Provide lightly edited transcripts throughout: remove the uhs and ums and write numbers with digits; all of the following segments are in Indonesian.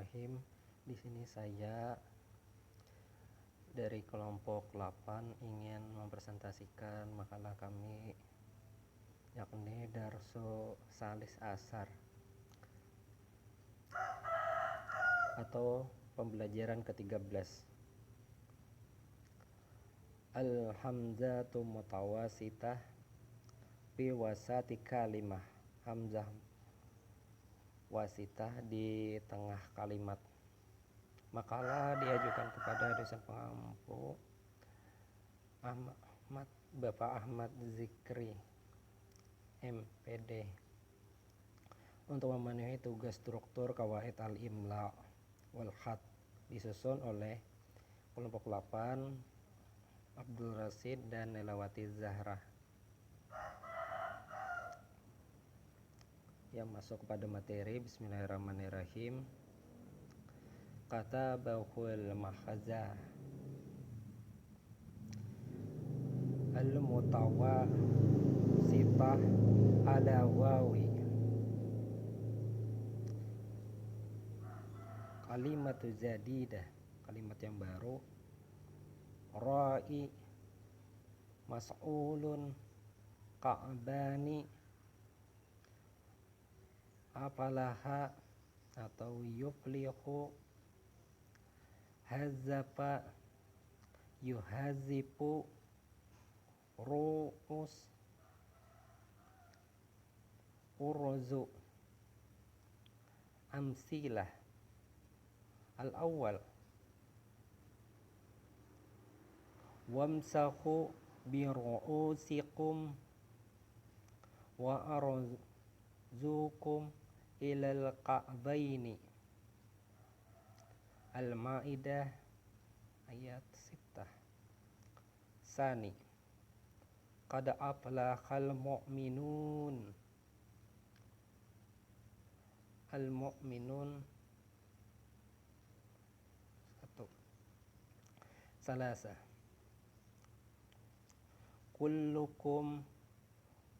Bismillahirrahmanirrahim. Di sini saya dari kelompok 8 ingin mempresentasikan makalah kami, yakni Darso Salis Asar atau pembelajaran ke-13. Al-hamzatu mutawasitah fi wasati kalimah. Hamzah wasitah di tengah kalimat. Makalah diajukan kepada dosen pengampu Bapak Ahmad Zikri, MPD, untuk memenuhi tugas struktur Qawaid al-Imla wal Khat, disusun oleh kelompok 8 Abdul Rasid dan Nelawati Zahra. Yang masuk kepada materi. Bismillahirrahmanirrahim. Kata Bauhul Mahazah Al-Mutawasitah ala wawi kalimatu jadidah, kalimat yang baru. Ra'i mas'ulun ka'bani afalaha atau yuflihu, hazafa yuhazifu, ru'us urzu. Amsilah. Al-awwal wamsahu biru'usikum wa arzukum ilal ka'baini. Al-Ma'idah ayat 6. Sani qad aflahal mu'minun. Al-mu'minun 1. Salasa kullukum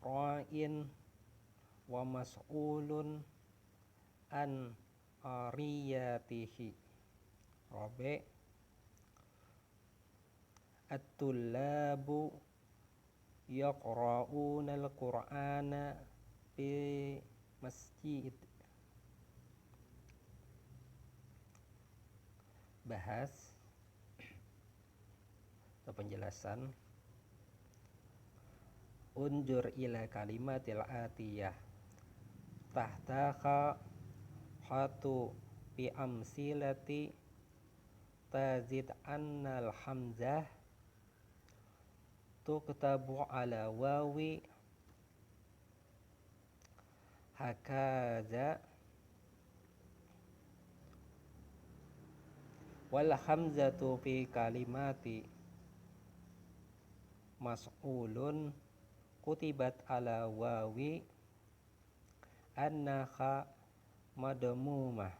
ra'in wa mas'ulun an ariyatihi. Rabi' at-tullabu yaqra'una al-Qur'ana fi masjid. Bahas atau penjelasan. Unjur ila kalimatil atiyah tahtaka hatu bi amsilati tazid annal hamzah tuktabu ala wawi hakaza wal hamzatu fi kalimati mas'ulun kutibat ala wawi annaka madmumah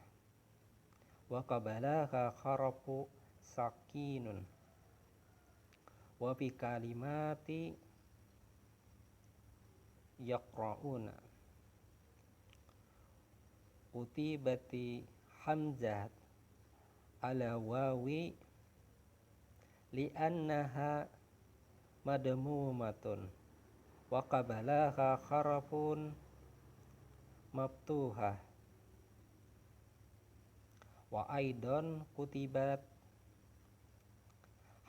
wa qabalaha kharafu sakinun wa fi kalimati yaqra'una kutibati hamzat ala wawi li'annaha madmumatun wa qabalaha kharafun maftuhah wa aidan kutibat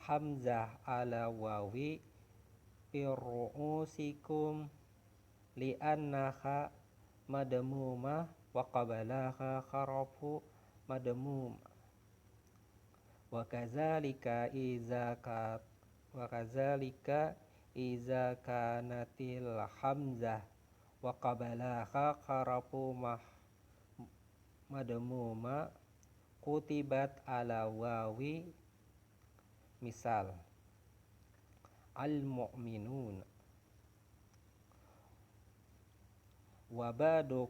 hamzah ala wawi firru'usikum li'annaha madmumah wa qabalaha kharafu madmum wa kadzalika iza kanatil hamzah wa qabalaha kharafu madmuma kutibat ala wawi. Misal al-mu'minun wa ba'du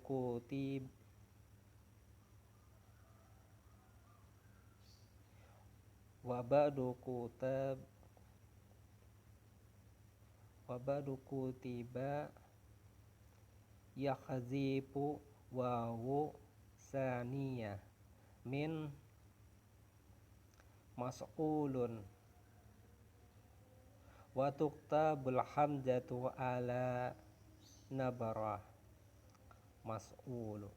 kutiba yakhzifu wawu saniyah min mas'ulun wa tuktabul hamzatu ala nabara mas'ulu.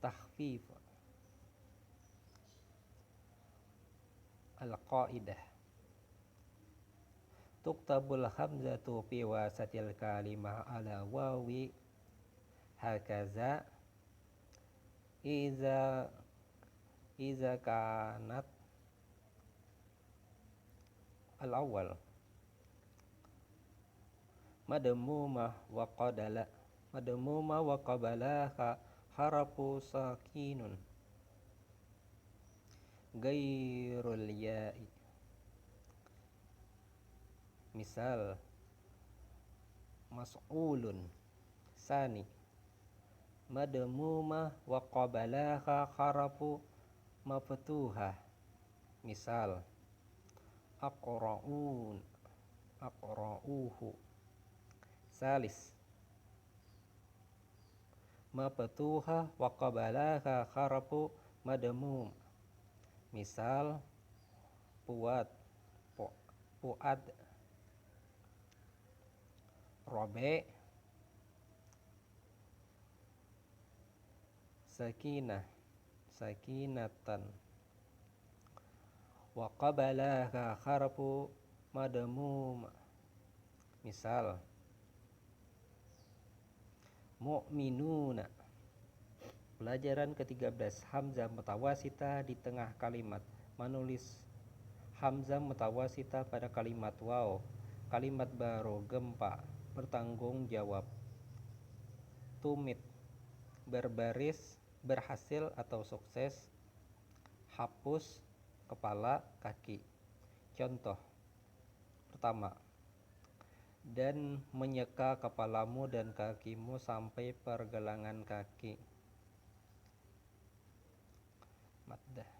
Takhfif al-qaidah tuktabul hamzatu fi wasatil kalimah ala wawi hakaza iza kanat al-awwal madmumah wa qabalaha harafu sakinun gairul ya'i. Misal mas'ulun sani madmumah wa qabalaha harafu maftuhah. Misal aqra'uhu salis maftuhah wa qabalaha harafu madmum. Misal puad robe sakinatan wa qabalaha harfu madmum. Misal mu'minuna. Pelajaran ke-13, hamzah mutawasita di tengah kalimat. Menulis hamzah mutawasita pada kalimat waw, kalimat baru gempa, bertanggung jawab. Tumit, berbaris, berhasil atau sukses. Hapus, kepala, kaki. Contoh pertama, dan menyeka kepalamu dan kakimu sampai pergelangan kaki. Maddah.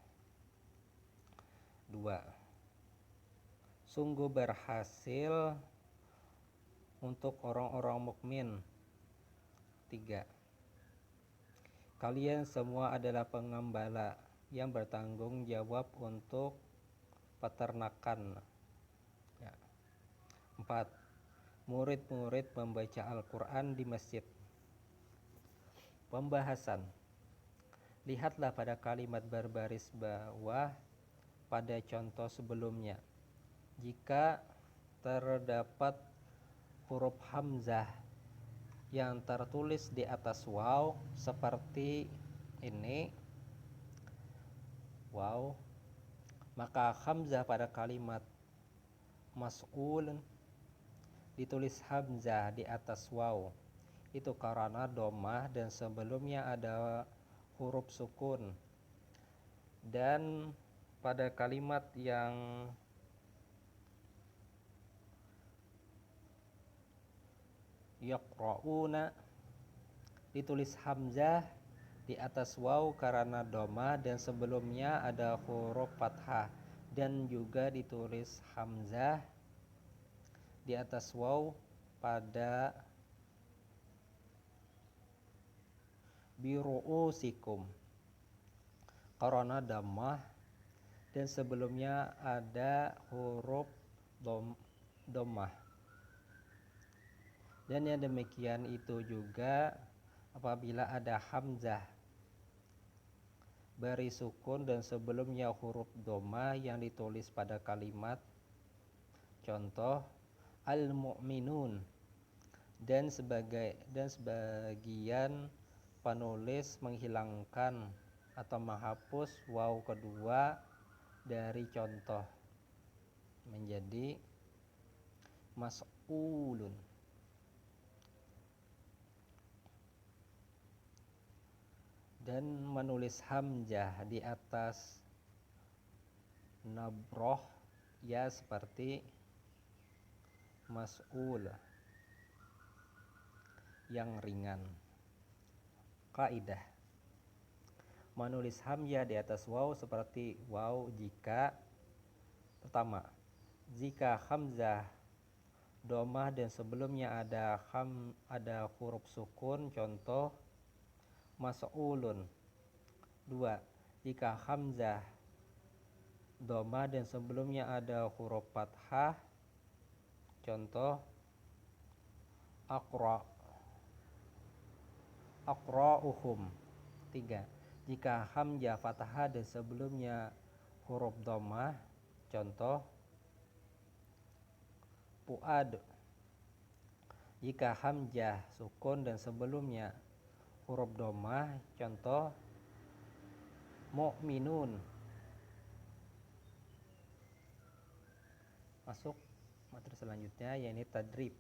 2. Sungguh berhasil untuk orang-orang mukmin. 3. Kalian semua adalah pengembala yang bertanggung jawab untuk peternakan. 4. Murid-murid membaca Al-Quran di masjid. Pembahasan. Lihatlah pada kalimat berbaris bawah pada contoh sebelumnya. Jika terdapat huruf hamzah yang tertulis di atas waw seperti ini, waw, maka hamzah pada kalimat mas'ul ditulis hamzah di atas waw. Itu karena dhammah dan sebelumnya ada huruf sukun. Dan pada kalimat yang yaqra'una ditulis hamzah di atas waw karena dhammah dan sebelumnya ada huruf fathah, dan juga ditulis hamzah di atas waw pada biru'usikum karena dhammah dan sebelumnya ada huruf dhammah. Dan yang demikian itu juga apabila ada hamzah baris sukun dan sebelumnya huruf dhammah yang ditulis pada kalimat contoh al-mu'minun, dan sebagian penulis menghilangkan atau menghapus waw kedua dari contoh menjadi mas'ulun. Dan menulis hamzah di atas nabroh ya seperti mas'ul yang ringan. Kaidah. Menulis hamzah di atas waw seperti waw jika pertama, jika hamzah domah dan sebelumnya ada huruf sukun, contoh mas'ulun. 2. Jika hamzah domah dan sebelumnya ada huruf fathah, contoh aqra'uhum. 3. Jika hamzah fathah dan sebelumnya huruf domah, contoh fuad. Jika hamzah sukun dan sebelumnya huruf domah, contoh mu'minun. Masuk materi selanjutnya, yaitu tadrib,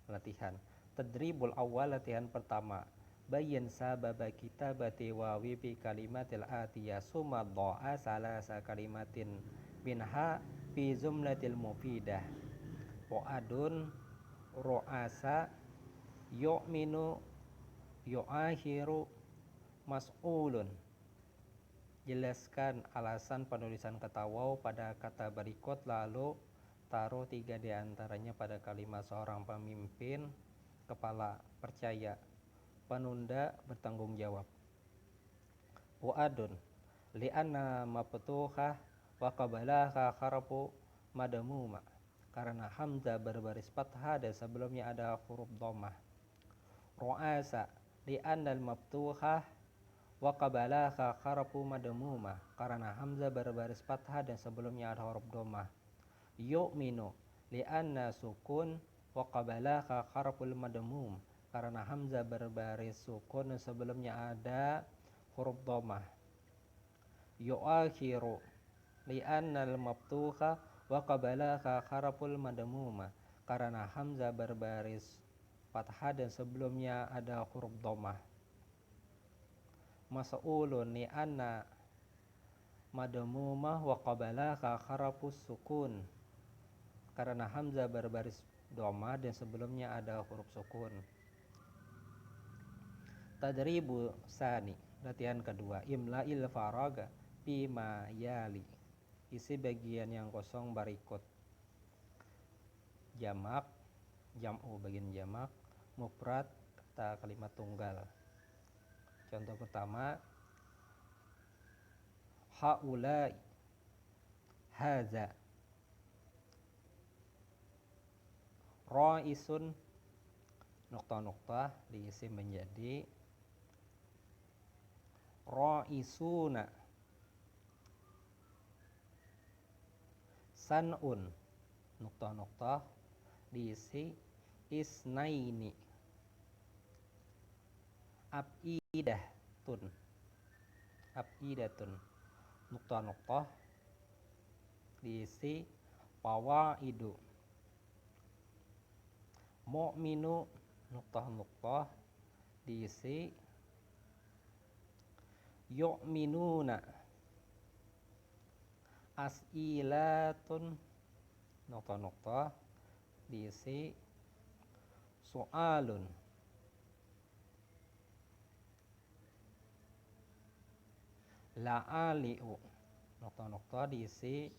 latihan. Tadribul awal, latihan pertama. Bayyin sababa kitabati wawi bi kalimatil atiyah summa dha'a salasa kalimatin minha fi jumlatil mufidah. Fuadun, ru'asa, yu'minu, yu'akhiru, mas'ulun. Jelaskan alasan penulisan kata waw pada kata berikut, lalu taruh 3 diantaranya pada kalimat seorang pemimpin, kepala, percaya, penunda, bertanggung jawab. Fuadun, li'anna maftuhah wa qabalaha harfu madmuma, karena hamzah berbaris fathah dan sebelumnya ada huruf dhammah. Ru'asa, li'annal maftuhah wa qabalaha harfu madmuma, karena hamzah berbaris fathah dan sebelumnya ada huruf dhammah. Yu'minu, li'anna sukun wa qabalaha harful madmum, karena hamzah berbaris sukun dan sebelumnya ada huruf dhammah. Yu'akhiru, li'annal maftuha wa qabalaha harful madmuma, karena hamzah berbaris fathah dan sebelumnya ada huruf dhammah. Mas'ulun, li'anna madmumah wa qabalaha harfus sukun, karena hamzah berbaris dhammah dan sebelumnya ada huruf sukun. Tadribu sani, latihan kedua. Imla'il faraga bima yali, isi bagian yang kosong berikut. Jamak, jam'u bagian jamak, mufrad kata kalimat tunggal. Contoh pertama, haulai, haza. Ra'isun, nukta-nukta diisi menjadi ra'isuna. San'un, nukta-nukta diisi isnaini. Afidatun, nukta-nukta diisi fawaidu. Mu'minu, nukta-nukta diisi yu'minuna. As'ilatun, nukta-nukta diisi so'alun. La'ali'u, nukta-nukta diisi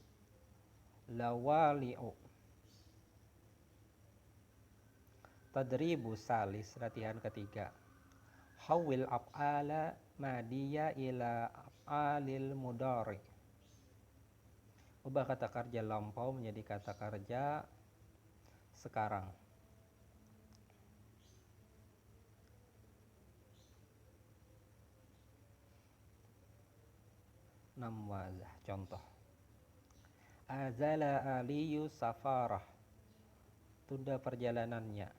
lawali'u. Tadribu salis, latihan ketiga. Hawil af'ala madiyya ila af'alil mudhari, ubah kata kerja lampau menjadi kata kerja sekarang. 6 wazah. Contoh, azala aliyu safarah, tunda perjalanannya,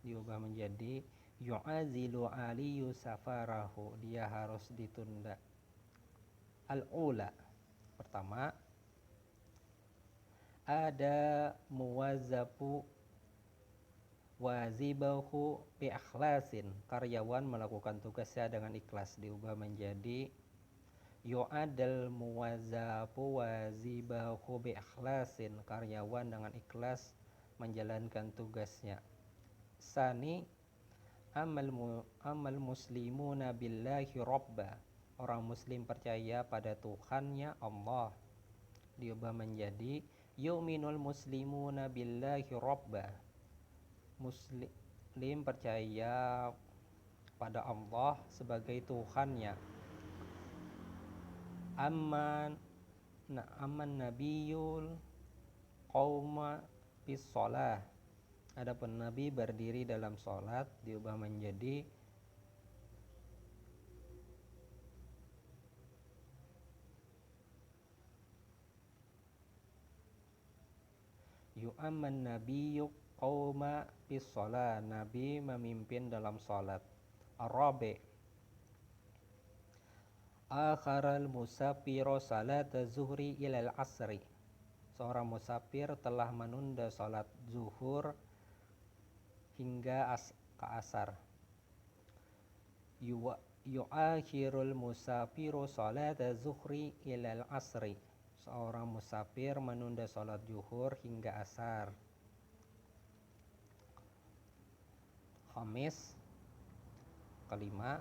diubah menjadi yu'azilu aliyu safarahu, dia harus ditunda. Al-ula, pertama, ada muwazzafu wazibahu bi akhlasin, karyawan melakukan tugasnya dengan ikhlas, diubah menjadi yu'adal muwazzafu wazibahu bi akhlasin, karyawan dengan ikhlas menjalankan tugasnya. Sani, amal muslimuna billahi robba, orang muslim percaya pada Tuhannya Allah, diubah menjadi yu'minul muslimuna billahi robba, Muslim percaya pada Allah sebagai Tuhannya. Aman nabiyul qauma bis shalah. Adapun Nabi berdiri dalam sholat diubah menjadi yu'amman nabiyyu qauma bis shalah. Nabi memimpin dalam sholat. Arabi akharal musafiro salata zuhri ilal asri. Seorang musafir telah menunda sholat zuhur hingga ke asar. Yu'akhirul musafiru salata zuhri ilal asri. Seorang musafir menunda sholat zuhur hingga asar. Khamis, kelima,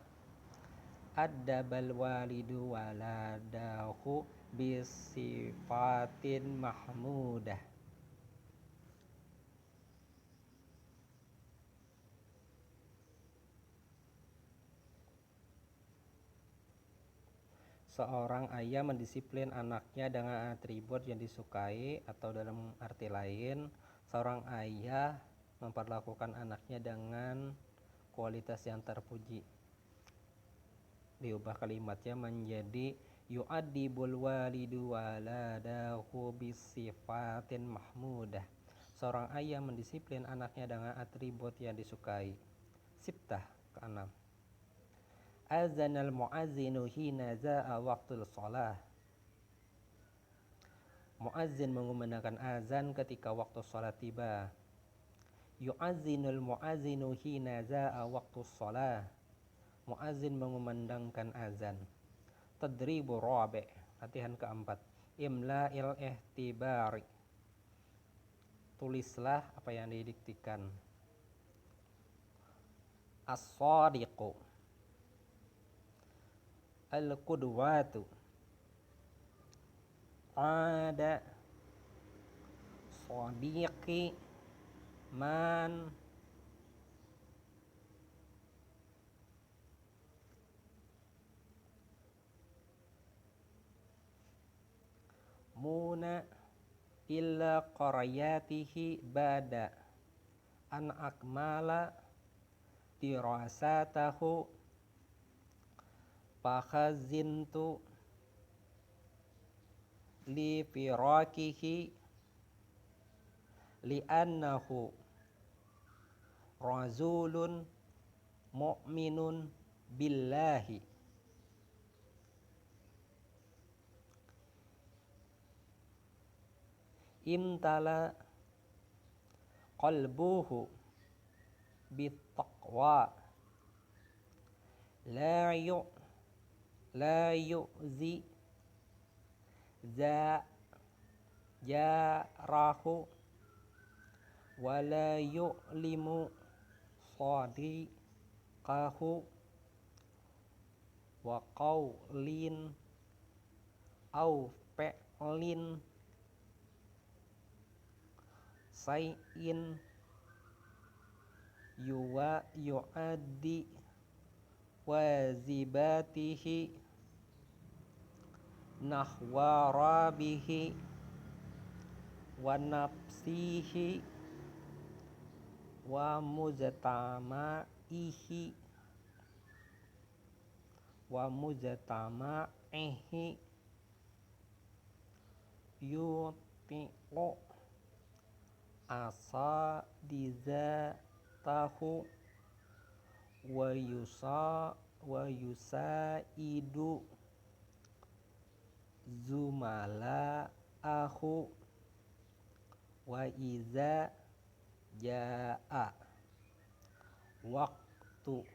addabal walidu waladahu bisifatin mahmudah. Seorang ayah mendisiplin anaknya dengan atribut yang disukai, atau dalam arti lain, seorang ayah memperlakukan anaknya dengan kualitas yang terpuji. Diubah kalimatnya menjadi yu'addibul walidu waladahu bisifatin mahmudah. Seorang ayah mendisiplin anaknya dengan atribut yang disukai. Sittah, keenam. Azanal mu'azzinu hina za'a waqtul shalah. Muazzin mengumandangkan azan ketika waktu salat tiba. Yu'azzinul mu'azzinu hina za'a waqtus shalah. Muazzin mengumandangkan azan. Tadribu rabi', latihan keempat. Imla'il ihtibari. Tulislah apa yang didiktikan. As-sadiqu. Al-qudwatu. Ada sadiqi man muna illa qaryatihi bada an akmala dirasatahu fakhazintu li firakihi li'annahu razulun mu'minun billahi. Imtala qalbuhu bittaqwa la yu'zi jarahu wa la yu'limu sadiqahu wa qawlin au fi'lin say'in yu'addi wazibatihi nahwa rabihi wa nafsihi wa mujtama'ihi yuti'u asadizatahu wa yusaidu zumala'ahu wa iza ja'a waqtu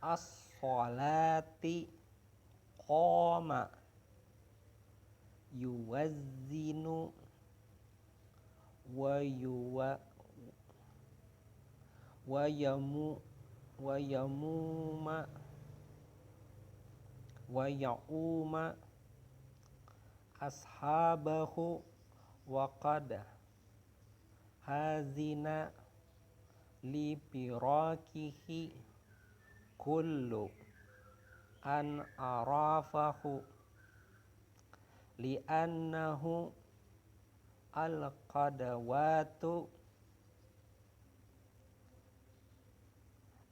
as-sholati qoma yuwazzinu wa ya'uma ashabahu wa qad hazina li firakihi kullu an arafahu li annahu al qadawatu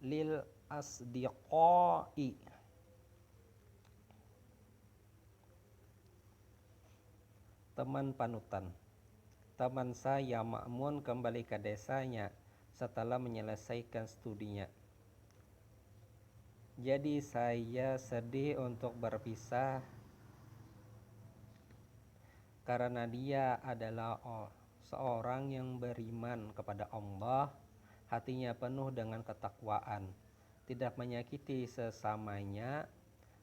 lil asdiqai. Teman panutan. Teman saya Ma'mun kembali ke desanya setelah menyelesaikan studinya. Jadi saya sedih untuk berpisah karena dia adalah seorang yang beriman kepada Allah, hatinya penuh dengan ketakwaan, tidak menyakiti sesamanya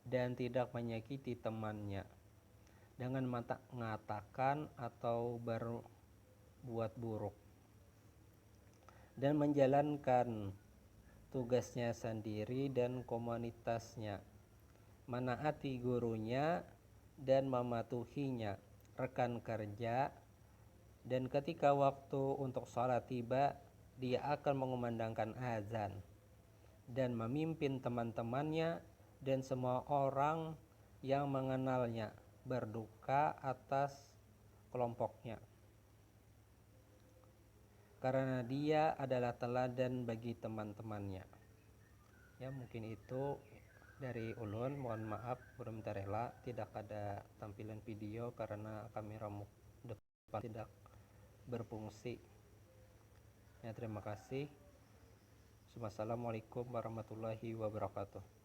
dan tidak menyakiti temannya dengan mengatakan atau berbuat buruk, dan menjalankan tugasnya sendiri dan komunitasnya, menaati gurunya dan mematuhinya, rekan kerja, dan ketika waktu untuk sholat tiba, dia akan mengumandangkan azan dan memimpin teman-temannya dan semua orang yang mengenalnya berduka atas kelompoknya, karena dia adalah teladan bagi teman-temannya. Ya, mungkin itu dari ulun. Mohon maaf belum terela tidak ada tampilan video karena kamera depan tidak berfungsi. Ya, terima kasih. Wassalamualaikum warahmatullahi wabarakatuh.